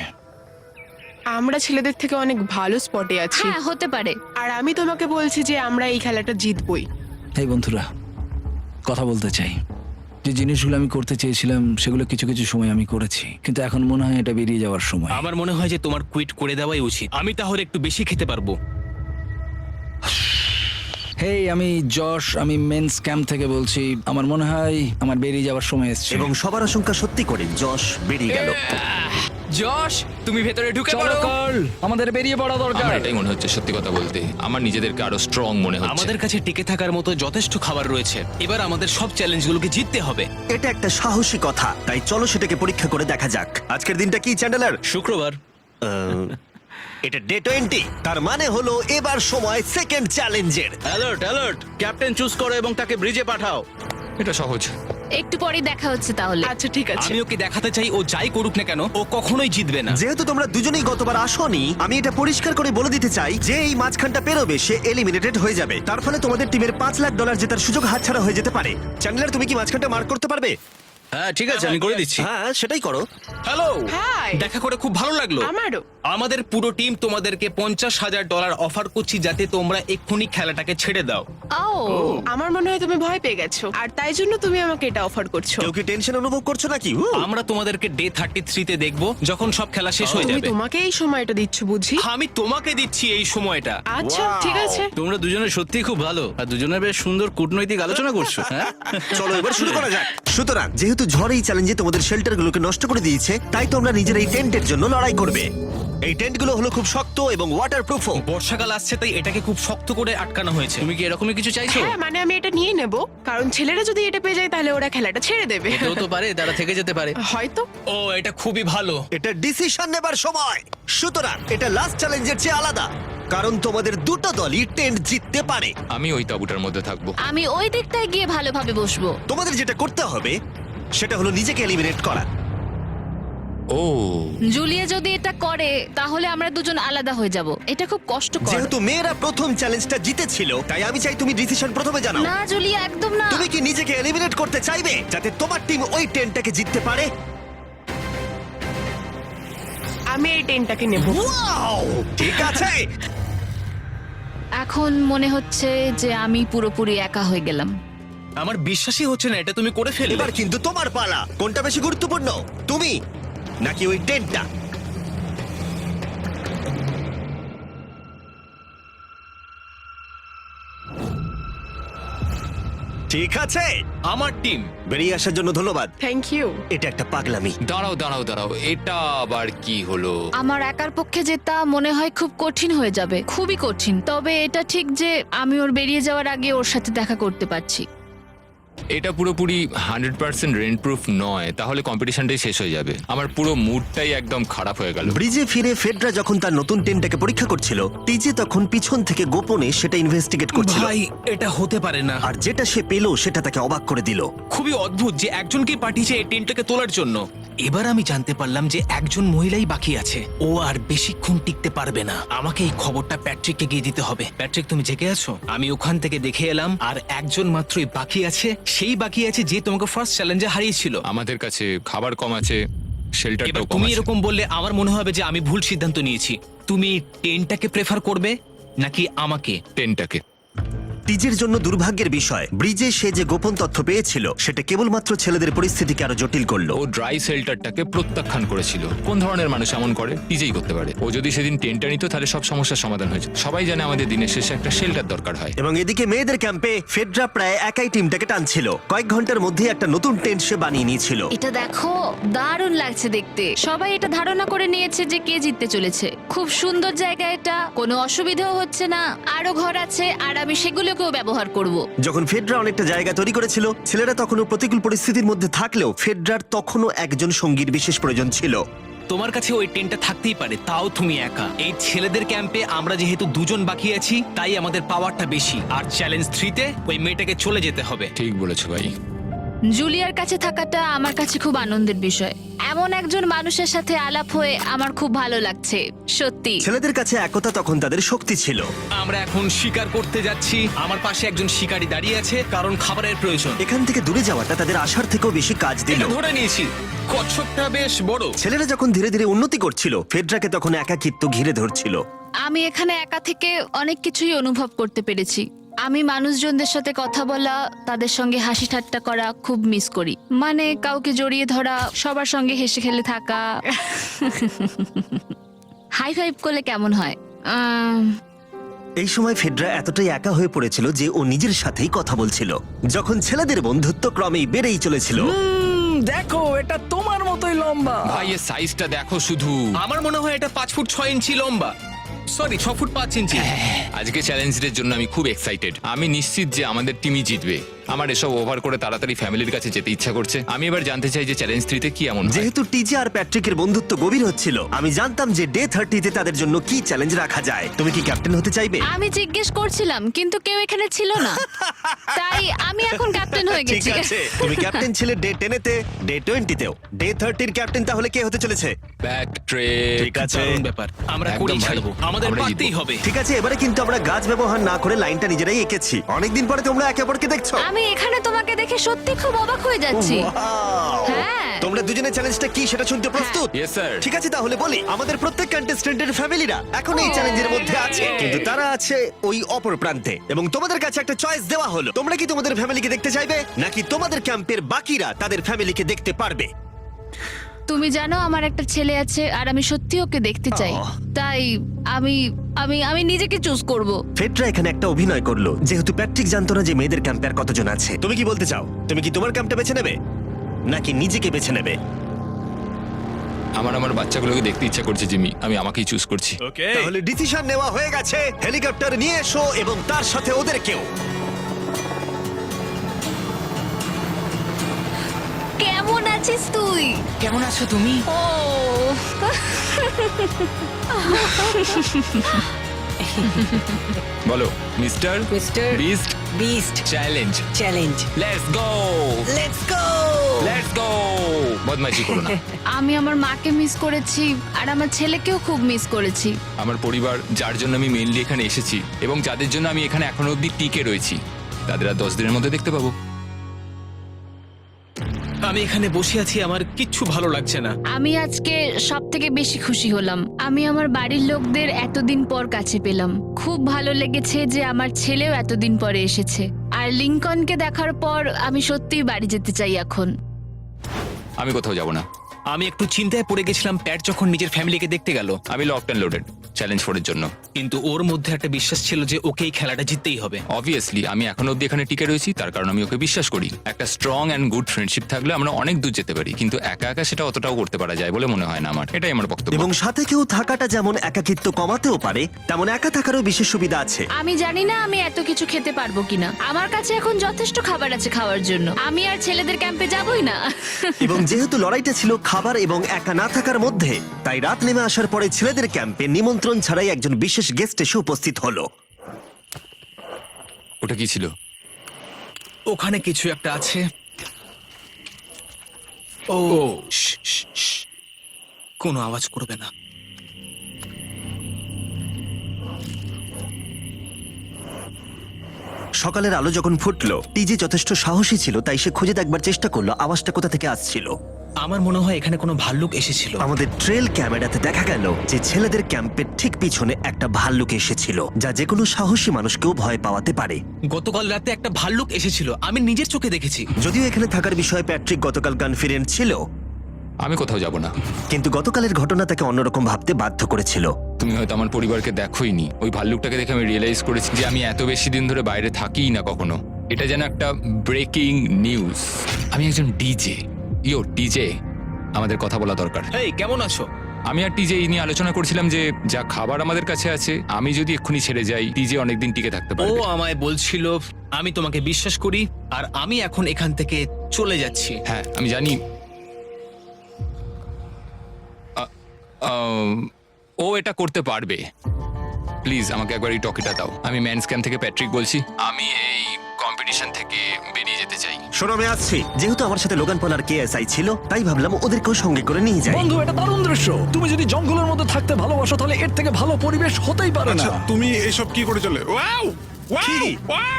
আমরা ছেলেদের থেকে অনেক ভালো স্পটে আছি, হ্যাঁ, হতে পারে। আর আমি তোমাকে বলছি যে আমরা এই খেলাটা জিতবই। এই বন্ধুরা, কথা বলতে চাই। যে জিনিসগুলো আমি করতে চেয়েছিলাম সেগুলো কিছু কিছু সময় আমি করেছি, কিন্তু এখন মনে হয় এটা বেরিয়ে যাওয়ার সময়। আমার মনে হয় যে তোমার কুইট করে দেওয়াই উচিত। আমি তাহলে একটু বেশি খেতে পারবো। হেই, আমি যশ, আমি মেন্স ক্যাম্প থেকে বলছি। আমার মনে হয় আমার বেরিয়ে যাওয়ার সময় এসেছে। এবং সবার আশঙ্কা সত্যি করে যশ বেরিয়ে গেল। যশ, তুমি ভেতরে ঢুকে চলো পড়ো। কার্ল, আমাদের বেরিয়ে পড়া দরকার। আমার এটাই মনে হচ্ছে, সত্যি কথা বলতে আমার নিজেদেরকে আরো স্ট্রং মনে হচ্ছে। আমাদের কাছে টিকে থাকার মতো যথেষ্ট খাবার রয়েছে। এবার আমাদের সব চ্যালেঞ্জগুলোকে জিততে হবে। এটা একটা সাহসী কথা, তাই চলো সেটাকে পরীক্ষা করে দেখা যাক। আজকের দিনটা কি চ্যান্ডেলার? শুক্রবার। এটা ডে 20, তার মানে হলো এবার সময় সেকেন্ড চ্যালেঞ্জের। অ্যালার্ট অ্যালার্ট, ক্যাপ্টেন চুজ করো এবং তাকে ব্রিজে পাঠাও। এটা সহজ। একটু পরেই দেখা হচ্ছে তাহলে। আচ্ছা ঠিক আছে। আমি ওকে দেখাতে চাই ও যাই করুক না কেন ও কখনোই জিতবে না। যেহেতু তোমরা দুজনেই গতবার আসোনি, আমি এটা পরিষ্কার করে বলে দিতে চাই যে এই মাঝখানটা পেরোবে সে এলিমিনেটেড হয়ে যাবে। তার ফলে তোমাদের টিমের $5 লাখ জেতার সুযোগ হাতছাড়া হয়ে যেতে পারে। চ্যান্ডেলার, তুমি কি মাঝখানটা মার্ক করতে পারবে? হ্যাঁ ঠিক আছে, আমি করে দিচ্ছি। হ্যাঁ, সেটাই করো। Hello, hi. দেখা করে খুব ভালো লাগলো। আমারও। আমাদের পুরো টিম তোমাদেরকে $50,000 অফার করছি যাতে তোমরা এক্ষুনি খেলাটাকে ছেড়ে দাও। ও, আমার মনে হয় তুমি ভয় পেয়ে গেছো, আর তাই জন্য তুমি আমাকে এটা অফার করছো। কেউ কি টেনশন অনুভব করছো নাকি? আমরা তোমাদেরকে ডে 33 তে দেখবো, যখন সব খেলা শেষ হয়ে তুমি যাবে। তোমাকে এই সময়টা দিচ্ছ বুঝি? আমি তোমাকে দিচ্ছি এই সময়টা। আচ্ছা ঠিক আছে। তোমরা দুজনে সত্যিই খুব ভালো, আর দুজনে বেশ সুন্দর কূটনৈতিক আলোচনা করছো। হ্যাঁ, চলো এবার শুরু করা যাক। সুতরাং যেহেতু ঝড় এই চ্যালেঞ্জে তোমাদের শেল্টারগুলোকে নষ্ট করে দিয়েছে, তাই তোমরা নিজের এই টেন্টের জন্য লড়াই করবে। এই টেন্টগুলো হলো খুব শক্ত এবং ওয়াটারপ্রুফও। বর্ষাকাল আসছে তাই এটাকে খুব শক্ত করে আটকানো হয়েছে। তুমি কি এরকমই কিছু চাইছো? হ্যাঁ, মানে আমি এটা নিয়ে নেব, কারণ ছেলেরা যদি এটা পেয়ে যায় তাহলে ওরা খেলাটা ছেড়ে দেবে। কেউ তো পারে, তারা থেকে যেতে পারে। হয়তো। ও, এটা খুবই ভালো। এটা ডিসিশন নেবার সময়। সুতরাং এটা লাস্ট চ্যালেঞ্জের চেয়ে আলাদা, কারণ তোমাদের দুটো দলই টেন্ট জিততে পারে। আমি ওই তাঁবুটার মধ্যে থাকবো। আমি ওই দিকটায় গিয়ে ভালোভাবে বসবো। তোমাদের যেটা করতে হবে সেটা হলো নিজেকে এলিমিনেট করা। ও, জুলিয়া যদি এটা করে তাহলে আমরা দুজন আলাদা হয়ে যাব। এটা খুব কষ্টকর। যেহেতু মেয়েরা প্রথম চ্যালেঞ্জটা জিতেছিল, তাই আমি চাই তুমি ডিসিশন প্রথমে জানাও। না জুলিয়া, একদম না। তুমি কি নিজেকে এলিমিনেট করতে চাইবে যাতে তোমার টিম ওই টেন্টটাকে জিততে পারে? আমি এই টেনটাকে নেব। ওয়াও, ঠিক আছে। এখন মনে হচ্ছে যে আমি পুরোপুরি একা হয়ে গেলাম। আমার বিশ্বাসই হচ্ছে না এটা তুমি করে ফেললে। এবার কিন্তু তোমার পালা। কোনটা বেশি গুরুত্বপূর্ণ, তুমি নাকি ওই টেন্টটা? ঠিক আছে, আমার টিম। বেরিয়ে আসার জন্য ধন্যবাদ। Thank you. এটা একটা পাগলামি। দাঁড়াও এটা আবার কি হলো? আমার একার পক্ষে জেতা মনে হয় খুব কঠিন হয়ে যাবে, খুবই কঠিন। তবে এটা ঠিক যে আমি ওর বেরিয়ে যাওয়ার আগে ওর সাথে দেখা করতে পারছি। এটা পুরোপুরি 100% রেন্ট প্রুফ নয়, তাহলে কম্পিটিশনটাই শেষ হয়ে যাবে। আমার পুরো মুডটাই একদম খারাপ হয়ে গেল। ব্রিজে ফিরে ফেডরা যখন তার নতুন টেন্টটাকে পরীক্ষা করছিল, টিজে তখন পিছন থেকে গোপনে সেটা ইনভেস্টিগেট করছিল। ভাই এটা হতে পারে না। আর যেটা সে পেল সেটা তাকে অবাক করে দিল। খুবই অদ্ভুত যে একজনকেই পাঠিয়েছে এই টেন্টটাকে তোলার জন্য। এবার আমি জানতে পারলাম যে একজন মহিলাই বাকি আছে। ও আর বেশিক্ষণ টিকতে পারবে না। আমাকে এই খবরটা প্যাট্রিককে গিয়ে দিতে হবে। প্যাট্রিক, তুমি জেগে আছো? আমি ওখান থেকে দেখে এলাম আর একজন মাত্রই বাকি আছে। সেই বাকি আছে যে তোমাকে ফার্স্ট চ্যালেঞ্জে হারিয়েছিল। আমাদের কাছে খাবার কম আছে, এবার শেল্টারটাও কম তুমি আছে। এরকম বললে আমার মনে হবে যে আমি ভুল সিদ্ধান্ত নিয়েছি। তুমি টেন্টটাকে প্রেফার করবে নাকি আমাকে? টেন্টটাকে। টিজের জন্য দুর্ভাগ্যের বিষয়, ব্রিজে সে যে গোপন তথ্য পেয়েছিল সেটা কেবলমাত্র ছেলেদের পরিস্থিতিকে আরো জটিল করলো। ও ড্রাই শেল্টারটাকে প্রত্যাখ্যান করেছিল। কোন ধরনের মানুষ এমন করে? নিজেই করতে পারে। ও যদি সেদিন টেন্টটা নিত তাহলে সব সমস্যার সমাধান হয়েছে। সবাই জানে আমাদের দিনের শেষে একটা শেল্টার দরকার হয়। এবং এদিকে মেয়েদের ক্যাম্পে ফেডরা প্রায় একাই টিমটাকে টানছিল। কয়েক ঘন্টার মধ্যে একটা নতুন টেন্ট সে বানিয়ে নিয়েছিল। এটা দেখো, দারুণ লাগছে দেখতে। সবাই এটা ধারণা করে নিয়েছে যে কে জিততে চলেছে। খুব সুন্দর জায়গা এটা, কোনো অসুবিধাও হচ্ছে না। আরো ঘর আছে আর আমি সেগুলোকেও ব্যবহার করব। যখন ফেডরা অনেকটা জায়গা তৈরি করেছিল, ছেলেরা তখনও প্রতিকূল পরিস্থিতির মধ্যে থাকলেও ফেডরার তখনও একজন সঙ্গীর বিশেষ প্রয়োজন ছিল। তোমার কাছে ওই টেন্টটা থাকতেই পারে, তাও তুমি একা। এই ছেলেদের ক্যাম্পে আমরা যেহেতু দুজন বাকি আছি, তাই আমাদের পাওয়ারটা বেশি। আর চ্যালেঞ্জ 3-তে ওই মেয়েটাকে চলে যেতে হবে। ঠিক বলেছো ভাই। জুলিয়ার কাছে থাকাটা আমার কাছে খুব আনন্দের বিষয়। এমন একজন মানুষের সাথে আলাপ হয়ে আমার খুব ভালো লাগছে, সত্যি। ছেলেদের কাছে একতা তখন তাদের শক্তি ছিল। আমরা এখন শিকার করতে যাচ্ছি। আমার পাশে একজন শিকারী দাঁড়িয়ে আছে, কারণ খাবারের প্রয়োজন। এখান থেকে দূরে যাওয়াটা তাদের আশার থেকেও বেশি কাজ দিল। এটা ধরে নিয়েছি। কচ্ছপটা বেশ বড়। ছেলেরা যখন ধীরে ধীরে উন্নতি করছিল, ফেডরাকে তখন একাকিত্ব ঘিরে ধরছিল। আমি এখানে একা থেকে অনেক কিছুই অনুভব করতে পেরেছি। আমি মানুষজনদের সাথে কথা বলা, তাদের সঙ্গে হাসি ঠাট্টা করা খুব মিস করি। মানে কাউকে জড়িয়ে ধরা, সবার সঙ্গে হেসে খেলে থাকা। হাই ফাইভ করলে কেমন হয়? এই সময় ফেডরা এতটাই একা হয়ে পড়েছিল যে ও নিজের সাথেই কথা বলছিল। যখন ছেলেদের বন্ধুত্ব ক্রমেই বেড়েই চলেছিল, দেখো এটা তোমার মতোই লম্বা। ভাই এর সাইজটা দেখো শুধু। আমার মনে হয় এটা 5 ফুট 6 ইঞ্চি লম্বা। সরি, 6 ফুট 5 ইঞ্চি। আজকে চ্যালেঞ্জের জন্য আমি খুব এক্সাইটেড। আমি নিশ্চিত যে আমাদের টিমই জিতবে। আমার এসব ওভার করে তাড়াতাড়ি ফ্যামিলির কাছে যেতে ইচ্ছা করছে। আমি এবার জানতে চাই যে চ্যালেঞ্জ 3-তে কি এমন হয়। যেহেতু টিজে আর প্যাট্রিকের বন্ধুত্ব গভীর হচ্ছিল, আমি জানতাম যে ডে 30-তে তাদের জন্য কি চ্যালেঞ্জ রাখা যায়। তুমি কি ক্যাপ্টেন হতে চাইবে? আমি জিজ্ঞেস করছিলাম কিন্তু কেউ এখানে ছিল না, তাই আমি এখন ক্যাপ্টেন হয়ে ঠিক গেছি। আছে, তুমি ক্যাপ্টেন ছিলে ডে 10-তে, ডে 20-তেও। ডে 30-র ক্যাপ্টেন তাহলে কে হতে চলেছে? প্যাট্রিক। ঠিক আছে, দারুণ ব্যাপার। আমরা একদম করেই ভাই। ছাড়বো। আমাদের আমরাই পারতেই জিতবো। হবে। ঠিক আছে, এবারে কিন্তু আমরা গাছ ব্যবহার না করে লাইনটা নিজেরাই এঁকেছি। অনেকদিন পরে তোমরা একে অপরকে দেখছো। আমি এখানে তোমাকে দেখে সত্যি খুব অবাক হয়ে যাচ্ছি। Wow! হ্যাঁ। তোমরা দুজনের চ্যালেঞ্জটা কি সেটা শুনতে প্রস্তুত? Yes, sir. ঠিক আছে, তাহলে বলি, আমাদের প্রত্যেক কন্টেস্টেন্টের ফ্যামিলিরা এখন এই চ্যালেঞ্জের মধ্যে আছে, কিন্তু তারা আছে ওই অপর প্রান্তে। এবং তোমাদের কাছে একটা চয়েস দেওয়া হলো, তোমরা কি তোমাদের ফ্যামিলিকে দেখতে চাইবে নাকি তোমাদের ক্যাম্পের বাকিরা তাদের ফ্যামিলিকে দেখতে পারবে? তুমি জানো আমার একটা ছেলে আছে আর আমি সত্যি ওকে দেখতে চাই। আহ। তাই আমি আমি আমি নিজেকে চুজ করব। ফেডরা এখানে একটা অভিনয় করলো, যেহেতু প্যাট্রিক জানতো না যে মেয়েদের ক্যাম্পে আর কতজন আছে। তুমি কি বলতে চাও? তুমি কি তোমার ক্যাম্পটা বেছে নেবে নাকি নিজেকে বেছে নেবে? আমার বাচ্চাগুলোকে দেখতে ইচ্ছা করছে জিমি। আমি আমাকেই চুজ করছি। তাহলে ডিসিশন নেওয়া হয়ে গেছে। হেলিকপ্টার নিয়ে এসো এবং তার সাথে ওদেরকেও। কেমন আছিস তুই? কেমন আছো তুমি? ও বলো mister mister beast beast challenge. Challenge. Let's go, let's go. Let's go. বদমাইশি করো না। আমি আমার মাকে মিস করেছি আর আমার ছেলেকেও খুব মিস করেছি। আমার পরিবার, যার জন্য আমি মেইনলি এখানে এসেছি এবং যাদের জন্য আমি এখানে এখনো অবধি টিকে রয়েছি, তাদের আর 10 দিনের মধ্যে দেখতে পাবো। আমি এখানে বসে আছি, আমার কিচ্ছু ভালো লাগছে না। আমি আজকে সব থেকে বেশি খুশি হলাম। আমি আমার বাড়ির লোকদের এতদিন পর কাছে পেলাম। খুব ভালো লেগেছে যে আমার ছেলেও এতদিন পরে এসেছে। আর লিংকনকে দেখার পর আমি সত্যিই বাড়ি যেতে চাই এখন। আমি কোথাও যাব না। আমি একটু চিন্তায় পড়ে গেছিলাম প্যাট যখন নিজের ফ্যামিলিকে দেখতে গেল, আমি লকড অ্যান্ড লোডেড চ্যালেঞ্জ 4 এর জন্য। কিন্তু ওর মধ্যে একটা বিশ্বাস ছিল যে ওকে এই খেলাটা জিততেই হবে। অবভিয়াসলি আমি এখনো অব্দি এখানে টিকে রয়েছি, তার কারণ আমি ওকে বিশ্বাস করি। একটা স্ট্রং অ্যান্ড গুড ফ্রেন্ডশিপ থাকলে আমরা অনেক দূর যেতে পারি, কিন্তু একা একা সেটা অতটাও করতে পারা যায় বলে মনে হয় না আমার। এটাই আমার বক্তব্য। এবং সাথে কেউ থাকাটা যেমন একাকিত্ব কমাতেও পারে, তেমন একা থাকারও বিশেষ সুবিধা আছে। আমি জানি না আমি এত কিছু খেতে পারবো কিনা। আমার কাছে এখন যথেষ্ট খাবার আছে খাওয়ার জন্য। আমি আর ছেলেদের ক্যাম্পে যাবই না। এবং যেহেতু লড়াইটা ছিল খাবার এবং একা না থাকার মধ্যে, তাই রাত নেমে আসার পরে ছেলেদের ক্যাম্পে নিমন্ত্রণ ছাড়াই একজন বিশেষ গেস্ট এসে উপস্থিত হলো। ওটা কি ছিল? ওখানে কিছু একটা আছে। ও শ্, শ্, শ্। কোনো আওয়াজ করবে না। সকালের আলো যখন ফুটলো, টিজে যথেষ্ট সাহসী ছিল, তাই সে খুঁজে দেখবার চেষ্টা করলো আওয়াজটা কোথা থেকে আসছিল। আমার মনে হয় এখানে কোনো ভাল্লুক এসেছিল। আমাদের ট্রেল ক্যামেরাতে দেখা গেল যে ছেলেদের ক্যাম্পের ঠিক পিছনে একটা ভাল্লুক এসেছিল, যা যে কোনো সাহসী মানুষকেও ভয় পাওয়াতে পারে। গতকাল রাতে একটা ভাল্লুক এসেছিল, আমি নিজের চোখে দেখেছি। যদিও এখানে থাকার বিষয়ে প্যাট্রিক গতকাল কনফিডেন্ট ছিল, আমি কোথাও যাব না। কিন্তু গতকালের ঘটনা তাকে অন্যরকম ভাবতে বাধ্য করেছিল। তুমি হয়তো আমার পরিবারকে দেখোইনি। ওই ভাল্লুকটাকে দেখে আমি রিয়েলাইজ করেছি যে আমি এত বেশি দিন ধরে বাইরে থাকিই না কখনো। এটা যেন একটা ব্রেকিং নিউজ। আমি একজন ডিজে। ডিজে, আমাদের কথা বলা দরকার। এই কেমন আছো? আমি আর টিজে এই নিয়ে আলোচনা করছিলাম যে যা খাবার আমাদের কাছে আছে, আমি যদি এক্ষুনি ছেড়ে যাই টিজে অনেকদিন টিকে থাকতে ও পারবে। আমায় বলছিল আমি তোমাকে বিশ্বাস করি, আর আমি এখন এখান থেকে চলে যাচ্ছি। হ্যাঁ আমি জানি। ও এটা করতে পারবে। প্লিজ আমাকে একবার এই টকিটা দাও। আমি ম্যানস ক্যাম্প থেকে প্যাট্রিক বলছি। আমি এই কম্পিটিশন থেকে বেরিয়ে যেতে চাই। শোনো, আমি আসছি। যেহেতু আমার সাথে লোগান পল আর কেএসআই ছিল, তাই ভাবলাম ওদেরকেও সঙ্গে করে নিয়ে যাই। বন্ধু, এটা দারুণ দৃশ্য। তুমি যদি জঙ্গলের মধ্যে থাকতে ভালোবাসো তাহলে এর থেকে ভালো পরিবেশ হতেই পারে না। আচ্ছা তুমি এসব কি করে চলে? ওয়াও কি?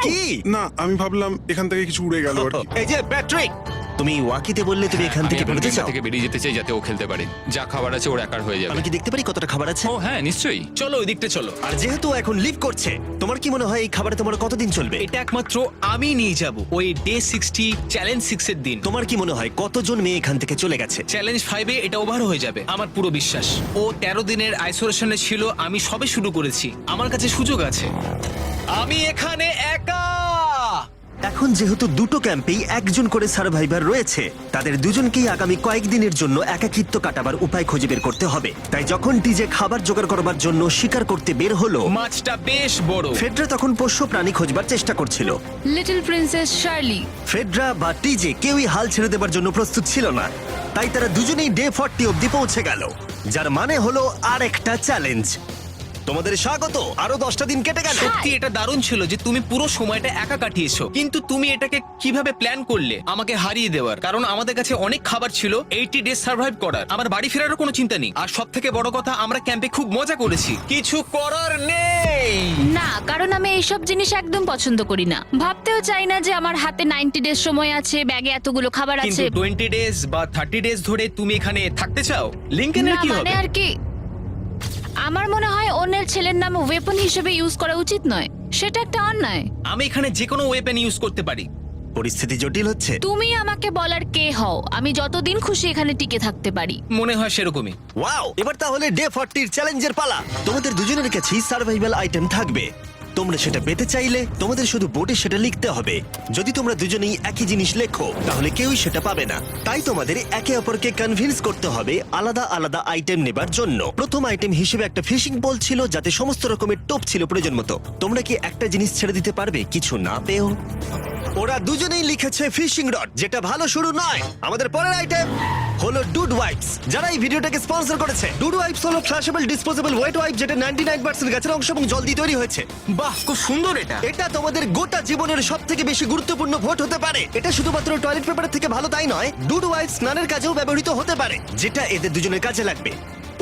কি? না আমি ভাবলাম এখান থেকে কিছু উড়ে গেল আর কি। এই যে প্যাট্রিক, তুমি ওয়াকিতে বললে তুমি এখান আমি থেকে এখন বেরোতে গেমটা চাও। থেকে বেরিয়ে যেতে চাই যাতে ও খেলতে পারে। যা খাবার আছে ওর একার হয়ে যাবে। আমি কি দেখতে পারি কতটা খাবার আছে? ও হ্যাঁ নিশ্চয়ই। চলো ওই দিকটা চলো। আর যেহেতু ও এখন লিভ করছে, তোমার কি মনে হয় এই খাবারে তোমার কতদিন চলবে? এটা একমাত্র আমি নিয়ে যাব ওই ডে 60 চ্যালেঞ্জ 6 এর দিন। তোমার কি মনে হয় কতজন মেয়ে এখান থেকে চলে গেছে? চ্যালেঞ্জ 5 এ এটা ওভার হয়ে যাবে, আমার পুরো বিশ্বাস। ও 13 দিনের আইসোলেশনে ছিল, আমি সবে শুরু করেছি। আমার কাছে সুযোগ আছে। আমি এখানে একা। এখন যেহেতু দুটো ক্যাম্পেই একজন করে সার্ভাইভার রয়েছে, তাদের দুজনকেই আগামী কয়েকদিনের জন্য একাকিত্ব কাটাবার উপায় খুঁজে বের করতে হবে। তাই যখন টিজে খাবার জোগাড় করবার জন্য শিকার করতে বের হলো, মাছটা বেশ বড়। ফেডরা তখন পোষ্য প্রাণী খোঁজবার চেষ্টা করছিল। Little princess Shirley. ফেডরা বা টিজে কেউই হাল ছেড়ে দেবার জন্য প্রস্তুত ছিল না, তাই তারা দুজনেই ডে 40 অব্দি পৌঁছে গেল, যার মানে হলো আর একটা চ্যালেঞ্জ। তোমাদের স্বাগত। আরো 10টা দিন কেটে গেল। সত্যি এটা দারুণ ছিল যে তুমি পুরো সময়টা একা কাটিয়েছো, কিন্তু তুমি এটাকে কিভাবে প্ল্যান করলে আমাকে হারিয়ে দেওয়ার? কারণ আমাদের কাছে অনেক খাবার ছিল 80 ডেজ সার্ভাইভ করার। আমার বাড়ি ফেরারও কোনো চিন্তা নেই। আর সব থেকে বড় কথা, আমরা ক্যাম্পে খুব মজা করেছি। কিছু করার নেই। না, কারণ আমি এইসব জিনিস একদম পছন্দ করি না। ভাবতেও চাই না যে আমার হাতে 90 ডেজ সময় আছে, ব্যাগে এতগুলো খাবার কিন্তু আছে। 20 ডেজ বা 30 ডেজ ধরে তুমি এখানে থাকতে চাও? লিংকেনের না কি মানে হবে? আর কি, আমার মনে হয় অন্যের ছেলের নাম ওয়েপন হিসেবে ইউজ করা উচিত নয়। সেটা একটা অন্যায়। আমি এখানে যে কোনো ওয়েপেন ইউজ করতে পারি। পরিস্থিতি জটিল হচ্ছে। তুমি আমাকে বলার কে হও? আমি যতদিন খুশি এখানে টিকে থাকতে পারি। মনে হয় সেরকমই। ওয়াও, এবার তাহলে ডে 40 চ্যালেঞ্জের পালা। তোমাদের দুজনের কাছেই সার্ভাইভাল আইটেম থাকবে। তোমরা সেটা পেতে চাইলে তোমাদের শুধু বোর্ডে সেটা লিখতে হবে। যদি তোমরা দুজনেই একই জিনিস লেখো, তাহলে কেউই সেটা পাবে না। তাই তোমাদের একে অপরকে কনভিন্স করতে হবে আলাদা আলাদা আইটেম নেবার জন্য। প্রথম আইটেম হিসেবে একটা ফিশিং পোল ছিল, যাতে সমস্ত রকমের টোপ ছিল প্রয়োজন মতো। তোমরা কি একটা জিনিস ছেড়ে দিতে পারবে কিছু না পেও? ওরা দুজনেই লিখেছে ফিশিং রড, যেটা ভালো শুরু নয়। আমাদের পরের আইটেম হলো ডুড ওয়াইপস, যারা এই ভিডিওটাকে স্পন্সর করেছে। ডুড ওয়াইপস হলো ফ্ল্যাশেবল ডিসপোজেবল ওয়েট ওয়াইপ, যেটা 99% গাছের অংশ এবং জল দিয়ে তৈরি হয়েছে। বাহ, খুব সুন্দর এটা। এটা তোমাদের গোটা জীবনের সবথেকে বেশি গুরুত্বপূর্ণ ভোট হতে পারে। এটা শুধুমাত্র টয়লেট পেপারের থেকে ভালো তাই নয়, ডুড ওয়াইপস স্নানের কাজেও ব্যবহৃত হতে পারে, যেটা এদের দুজনের কাজে লাগবে।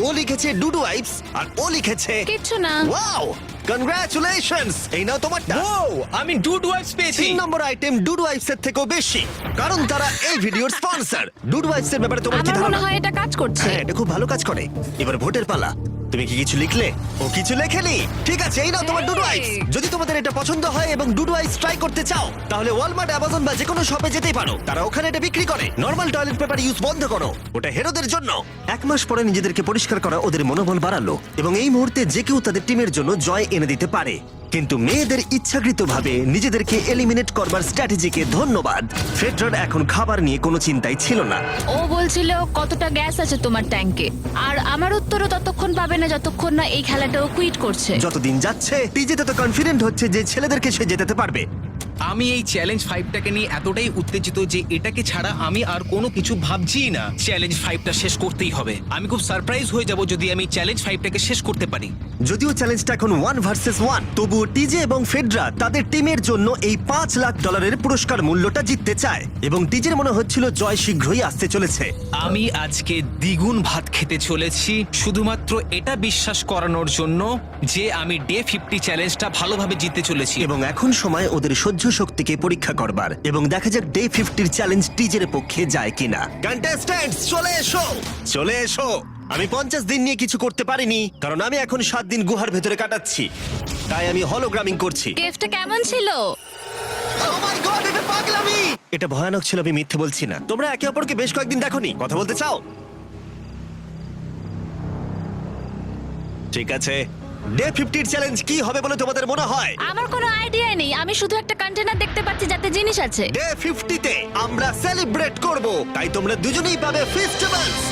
ও লিখেছে ডুড ওয়াইপস আর ও লিখেছে কিচ্ছু না। ওয়াও, কনগ্রাচুলেশনস, এই নাও তোমারটা। আমি ডুড ওয়াইফস পেয়েছি। 3 নম্বর আইটেম ডুড ওয়াইফস এর থেকেও বেশি, কারণ তারা এই ভিডিওর স্পন্সর। ডুড ওয়াইফস এর ব্যাপারে তোমার কি আমার মনে ধারণা? হয় এটা কাজ করছে। হ্যাঁ, এটা খুব ভালো কাজ করে। এবার ভোটের পালা। তুমি কি কিছু লিখলে? ও কিছু লেখেনি। ঠিক আছে, এই নাও তোমার ডুড ওয়াইফস। যদি তোমাদের এটা পছন্দ হয় এবং ডুড ওয়াইফস ট্রাই করতে চাও, তাহলে ওয়ালমার্ট, অ্যামাজন বা যে কোনো শপে যেতেই পারো। তারা ওখানে এটা বিক্রি করে। নর্মাল টয়লেট পেপার ইউজ বন্ধ করো, ওটা হেরোদের জন্য। 1 মাস পরে নিজেদেরকে পরিষ্কার করা ওদের মনোবল বাড়ালো এবং এই মুহূর্তে যে কেউ তাদের টিমের জন্য জয় এনে দিতে পারে। কিন্তু মেয়েদের ইচ্ছাকৃতভাবে নিজেদেরকে এলিমিনেট করবার স্ট্র্যাটেজিকে ধন্যবাদ। ফেডরার এখন খাবার নিয়ে কোনো চিন্তাই ছিল না। ও বলছিল কতটা গ্যাস আছে তোমার ট্যাঙ্কে, আর আমার উত্তরও ততক্ষণ পাবে না যতক্ষণ না এই খেলাটাও কুইট করছে। যতদিন যাচ্ছে টিজে তত কনফিডেন্ট হচ্ছে যে ছেলেদেরকে সে জেতাতে পারবে। আমি এই চ্যালেঞ্জ 5টাকে নিয়ে এতটাই উত্তেজিত যে এটাকে ছাড়া আমি আর কোনো কিছু ভাবছি না। চ্যালেঞ্জ 5টা শেষ করতেই হবে। আমি খুব সারপ্রাইজ হয়ে যাব যদি আমি চ্যালেঞ্জ 5টাকে শেষ করতে পারি। যদিও চ্যালেঞ্জটা এখন 1 ভার্সেস 1, তবুও টিজে এবং ফেডরা তাদের টিমের জন্য এই $5 লাখ পুরস্কার মূল্যটা জিততে চায় এবং টিজের মনে হচ্ছিল জয় শীঘ্রই আসতে চলেছে। আমি আজকে দ্বিগুণ ভাত খেতে চলেছি শুধুমাত্র এটা বিশ্বাস করানোর জন্য যে আমি ডে 50 চ্যালেঞ্জটা ভালোভাবে জিততে চলেছি। এবং এখন সময় ওদের সহ্য শক্তিকে পরীক্ষা করবার এবং দেখা যাক ডে 50 চ্যালেঞ্জ টিজের পক্ষে যায় কিনা। কন্টেস্ট্যান্টস চলে এসো, চলে এসো। আমি 50 দিন নিয়ে কিছু করতে পারিনি কারণ আমি এখন 7 দিন গুহার ভেতরে কাটাচ্ছি, তাই আমি হলোগ্রামিং করছি। কেভটা কেমন ছিল? Oh my God, এটা পাগলামি! এটা ভয়ানক ছিল, আমি মিথ্যে বলছি না। তোমরা একে অপরকে বেশ কয়েকদিন দেখোনি, কথা বলতে চাও? ঠিক আছে, ডে 50 চ্যালেঞ্জ কি হবে বলে তোমাদের মনে হয়? আমার কোনো আইডিয়া নেই, আমি শুধু একটা কন্টেনার দেখতে পাচ্ছি যাতে জিনিস আছে। ডে 50 তে আমরা সেলিব্রেট করব, তাই তোমরা দুজনেই পাবে ফেস্টিভ্যালস।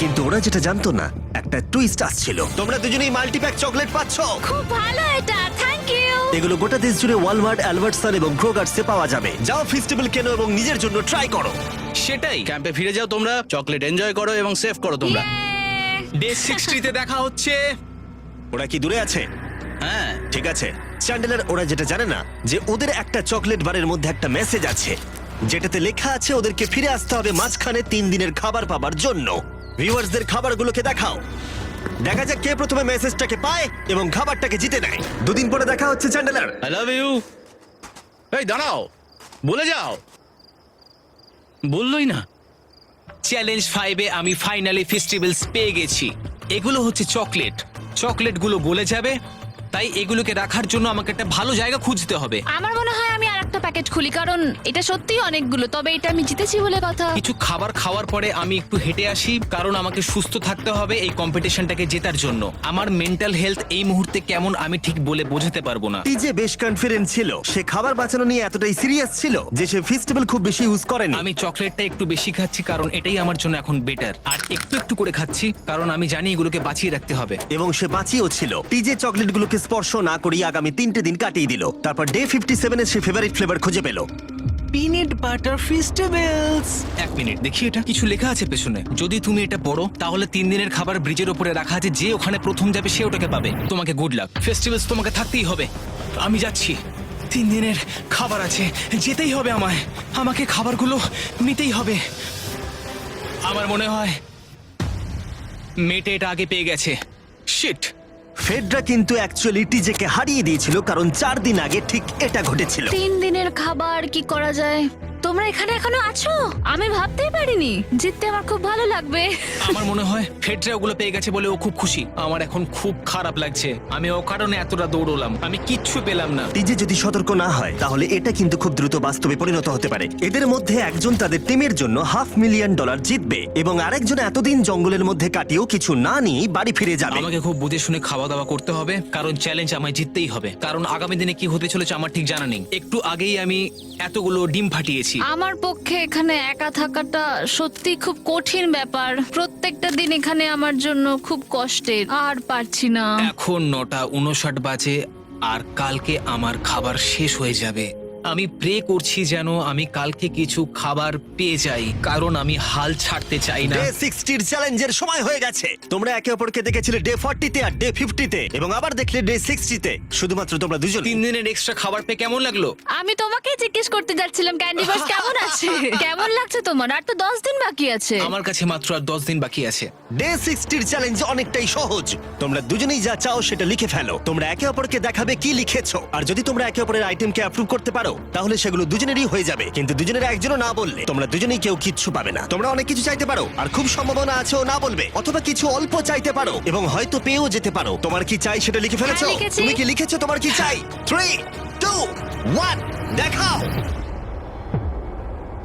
কিন্তু ওরা যেটা জানতো না, একটা টুইস্ট আসছিল। তোমরা দুজনেই মাল্টিপ্যাক চকলেট পাচ্ছ। খুব ভালো এটা, থ্যাংক ইউ। এগুলো গোটা দেশ জুড়ে ওয়ালমার্ট, অ্যালবার্টসন এবং ক্রোগার্সে পাওয়া যাবে। যাও ফেস্টিভ্যাল কেনো এবং নিজের জন্য ট্রাই করো। সেটাই। ক্যাম্পে ফিরে যাও তোমরা, চকলেট এনজয় করো এবং সেভ করো তোমরা। ডে 60তে দেখা হচ্ছে। ওরা কি দূরে আছে? হ্যাঁ, ঠিক আছে চ্যান্ডেলার, ওরা যেটা জানে না যে ওদের একটা চকলেট বারের মধ্যে একটা মেসেজ আছে যেটাতে লেখা আছে ওদেরকে ফিরে আসতে হবে মাঝখানে 3 দিনের খাবার পাবার জন্য। ভিউয়ার্সদের খাবারগুলোকে দেখাও, দেখা যাক কে প্রথমে মেসেজটাকে পায় এবং খাবারটাকে জিতে নেয়। 2 দিন পরে দেখা হচ্ছে চ্যান্ডেলার। I love you. এই দাঁড়াও, বলে যাও। বললোই না। চ্যালেঞ্জ 5-এ আমি ফাইনালি ফেস্টিভ্যালস পেয়ে গেছি। এগুলো হচ্ছে চকলেট। চকলেটগুলো গলে যাবে, তাই এগুলোকে রাখার জন্য আমাকে একটা ভালো জায়গা খুঁজতে হবে। আমার মনে হয় আমি আরেকটা প্যাকেট খুলি, কারণ এটা সত্যিই অনেকগুলো, তবে এটা আমি জিতেছি বলে কথা। কিছু খাবার খাওয়ার পরে আমি একটু হেঁটে আসি, কারণ আমাকে সুস্থ থাকতে হবে এই কম্পিটিশনটাকে জেতার জন্য। আমার মেন্টাল হেলথ এই মুহূর্তে কেমন আমি ঠিক বলে বোঝাতে পারবো না। টিজে বেশ কনফিডেন্ট ছিল, সে খাবার বাঁচানো নিয়ে এতটাই সিরিয়াস ছিল যে সে ফেস্টিভ্যাল খুব বেশি ইউজ করেনি। আমি চকলেটটা একটু বেশি খাচ্ছি কারণ এটাই আমার জন্য এখন বেটার, আর একটু একটু করে খাচ্ছি কারণ আমি জানি এগুলোকে বাঁচিয়ে রাখতে হবে। এবং সে বাঁচিয়েও ছিল। টিজে চকলেটগুলোকে স্পর্শ না করিয়ে আগামী 3টে দিন কাটিয়ে দিল। তারপর ডে 57 এ সে ফেভারিট ফ্লেভার খুঁজে পেল। Peanut butter festivals. 1 মিনিট, দেখি এটা কিছু লেখা আছে পেছনে। যদি তুমি এটা পড়ো তাহলে 3 দিনের খাবার ব্রিজের উপরে রাখা আছে, যে ওখানে প্রথম যাবে সে ওটাকে পাবে। তোমাকে গুড লাক। ফেস্টিভ্যালস তোমাকে থাকতেই হবে। আমি যাচ্ছি, 3 দিনের খাবার আছে, যেতেই হবে আমায়। আমাকে খাবারগুলো নিতেই হবে। আমার মনে হয় মেটে এটা আগে পেয়ে গেছে। শিট। ফেডরা কিন্তু অ্যাকচুয়ালি টিজেকে হারিয়ে দিয়েছিল কারণ 4 দিন আগে ঠিক এটা ঘটেছিল। 3 দিনের খাবার কি করা যায়? তোমরা এখানে এখনো আছো? আমি ভাবতেই পারিনি। জিততে আমার খুব ভালো লাগবে। আমার মনে হয় ফেডরা ওগুলো পেয়ে গেছে বলে ও খুব খুশি। আমার এখন খুব খারাপ লাগছে। আমি ও কারণে এতটা দৌড়লাম, আমি কিচ্ছু পেলাম না। টিজে যদি সতর্ক না হয় তাহলে এটা কিন্তু খুব দ্রুত বাস্তবে পরিণত হতে পারে। এদের মধ্যে একজন তাদের টিমের জন্য $500,000 জিতবে এবং আরেকজন এতদিন জঙ্গলের মধ্যে কাটিয়েও কিছু না নিয়ে বাড়ি ফিরে যাবে। আমাকে খুব বুঝে শুনে খাওয়া দাওয়া করতে হবে, কারণ চ্যালেঞ্জ আমায় জিততেই হবে। কারণ আগামী দিনে কি হতে চলেছে আমার ঠিক জানা নেই। একটু আগেই আমি এতগুলো ডিম ফাটিয়েছি। আমার পক্ষে এখানে একা থাকাটা সত্যি খুব কঠিন ব্যাপার। প্রত্যেকটা দিন এখানে আমার জন্য খুব কষ্টের, আর পারছি না। এখন 9টা 59 বাজে আর কালকে আমার খাবার শেষ হয়ে যাবে। আমি প্রে করছি যেন আমি কালকে কিছু খাবার পেয়ে যাই, কারণ আমি হাল ছাড়তে চাই না। ডে 60 চ্যালেঞ্জের সময় হয়ে গেছে। তোমরা একে অপরকে দেখেছিলে ডে 40 তে আর ডে 50 তে, এবং আবার দেখলে ডে 60 তে। শুধুমাত্র তোমরা দুজন। 3 দিনের এক্সট্রা খাবার পেয়ে কেমন লাগলো? আমি তোমাকেই জিজ্ঞেস করতে যাচ্ছিলাম ক্যান্ডি বাস কেমন আছে। কেমন লাগছে তোমার? আর তো 10 দিন বাকি আছে। আমার কাছে মাত্র আর 10 দিন বাকি আছে। ডে 60 চ্যালেঞ্জ অনেকটাই সহজ। তোমরা দুজনেই যা চাও সেটা লিখে ফেলো। তোমরা একে অপরকে দেখাবে কি লিখেছো, আর যদি তোমরা একে অপরের আইটেমকে অ্যাপ্রুভ করতে পারো তাহলে সেগুলো দুজনেরই হয়ে যাবে। কিন্তু দুজনের একজনও না বললে তোমরা দুজনেই কেউ কিচ্ছু পাবে না। তোমরা অনেক কিছু চাইতে পারো, আর খুব সম্ভাবনা আছে ও না বলবে, অথবা কিছু অল্প চাইতে পারো এবং হয়তো পেয়েও যেতে পারো। তোমার কি চাই সেটা লিখে ফেলেছো? হ্যাঁ, লিখেছি। তুমি কি লিখেছো তোমার কি চাই? 3, 2, 1 দেখাও।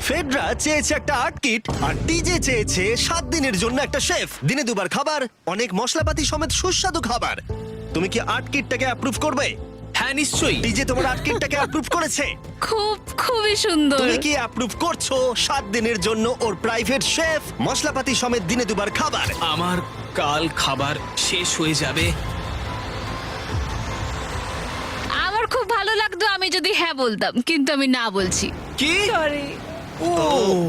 ফেডরা চেয়েছে একটা আর্ট কিট, আর ডিজে চেয়েছে 7 দিনের জন্য একটা শেফ, দিনে 2 বার খাবার, অনেক মশলাপাতি সমেত সুস্বাদু খাবার। তুমি কি আর্ট কিটটাকে অ্যাপ্রুভ করবে? হ্যাঁ নিশ্চয়ই। ডিজে তোমার আর্ট কিটটাকে অ্যাপ্রুভ করেছে। খুবই সুন্দর। তুমি কি অ্যাপ্রুভ করছো 7 দিনের জন্য ওর প্রাইভেট শেফ, মশলাপাতি সমেত দিনে 2 বার খাবার? আমার কাল খাবার শেষ হয়ে যাবে। আমার খুব ভালো লাগতো আমি যদি হ্যাঁ বলতাম, কিন্তু আমি না বলছি। কি?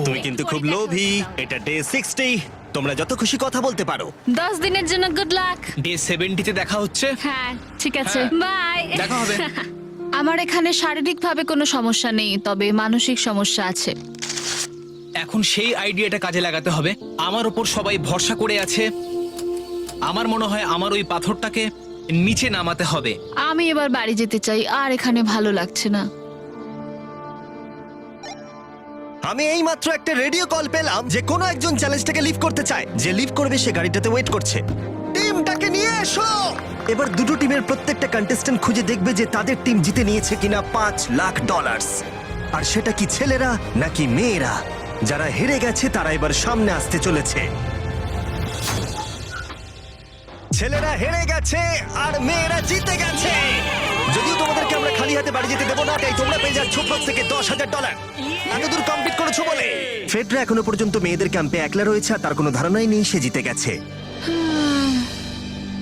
তুমি কিন্তু খুব লোভী। এটা ডে 60, তোমরা যত খুশি কথা বলতে পারো। 10 দিনের জন্য গুড লাক। ডে 70 তে দেখা হচ্ছে। হ্যাঁ ঠিক আছে, বাই। দেখা হবে। আমার এখানে শারীরিকভাবে কোনো সমস্যা নেই, তবে মানসিক সমস্যা আছে। এখন সেই আইডিয়াটা কাজে লাগাতে হবে। আমার ওপর সবাই ভরসা করে আছে। আমার মনে হয় আমার ওই পাথরটাকে নিচে নামাতে হবে। আমি এবার বাড়ি যেতে চাই, আর এখানে ভালো লাগছে না। আমি এই মাত্র একটা রেডিও কল পেলাম যে কোনো একজন চ্যালেঞ্জটাকে লিভ করতে চায়। যে লিভ করবে সে গাড়িটাতে ওয়েট করছে। টিমটাকে নিয়ে এসো। এবার দুটো টিমের প্রত্যেকটা কন্টেস্ট্যান্ট খুঁজে দেখবে যে তাদের টিম জিতে নিয়েছে কিনা $5 লাখ। আর সেটা কি ছেলেরা নাকি মেয়েরা? যারা হেরে গেছে তারা এবার সামনে আসতে চলেছে। ছেলেরা হেরে গেছে আর মেয়েরা জিতে গেছে। যদিও তোমাদেরকে আমরা খালি হাতে বাড়ি যেতে দেবো না, তাই তোমরা পেয়ে যাচ্ছ প্রত্যেকে $10,000। এতদূর কমপ্লিট করেছো বলে। ফেডরা এখনো পর্যন্ত মেয়েদের ক্যাম্পে একলা রয়েছে, আর তার কোনো ধারণাই নেই সে জিতে গেছে।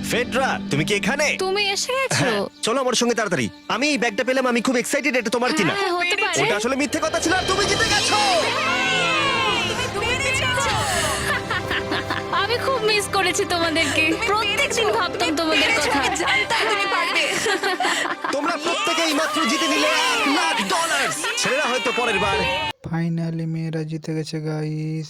ফেডরা, তুমি কি এখানে? তুমি এসে গেছো? হ্যাঁ, চলো আমার সঙ্গে তাড়াতাড়ি। আমি এই ব্যাগটা পেলাম, আমি খুব এক্সাইটেড। এটা তোমার কিনা? হ্যাঁ, হতে পারে। ওটা আসলে মিথ্যে কথা ছিল, আর তুমি জিতে গেছো। আমি খুব মিস করেছি তোমাদেরকে। প্রত্যেকদিন ভাবতাম তোমাদের কথা। তোমরা প্রত্যেকেই মাত্র জিতে নিলে $1 লাখ। ছেলেরা হয়তো পরের বার। ফাইনালি মেয়েরা জিতে গেছে গাইস।